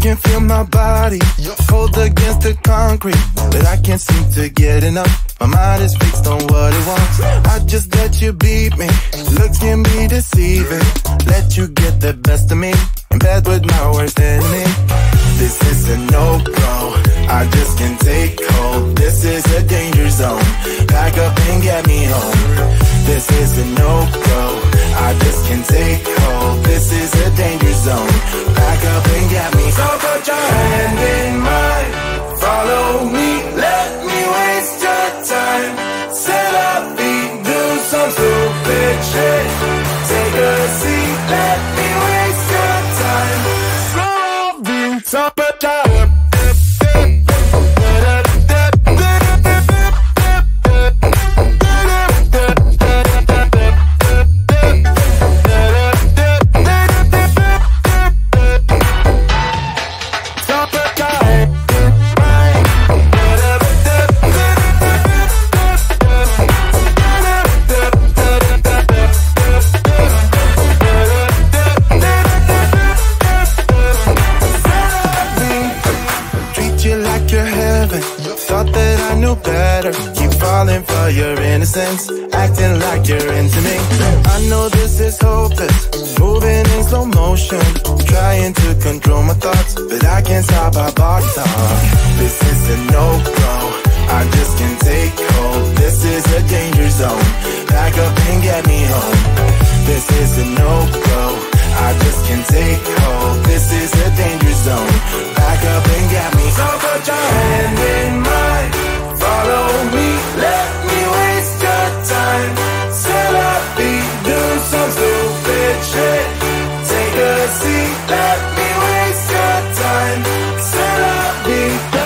can feel my body cold against the concrete, but I can't seem to get enough. My mind is fixed on what it wants. I just let you beat me. Looks can be deceiving. Let you get the best of me in bed with my worst enemy. This is a no-go. I just can't take hold. This is a danger zone. Pack up and get me home. This is a no-go. I just can't take hold. This is a danger zone. Pack up and get me. So put your hand in mine. Follow me. Let me waste your time. Set up feet. Do some stupid shit. Take a seat. Let me waste your time. So put your hand. I knew better. Keep falling for your innocence, acting like you're into me. I know this is hopeless, moving in slow motion, trying to control my thoughts, but I can't stop our body talk. This is a no-go, I just can't take hold. This is a danger zone, back up and get me home. This is a no-go, I just can't take hold. This is a danger zone, back up and get me. So put your hand in mine, follow me, let me waste your time. Till I be do some stupid shit. Take a seat, let me waste your time. Till I be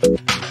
you.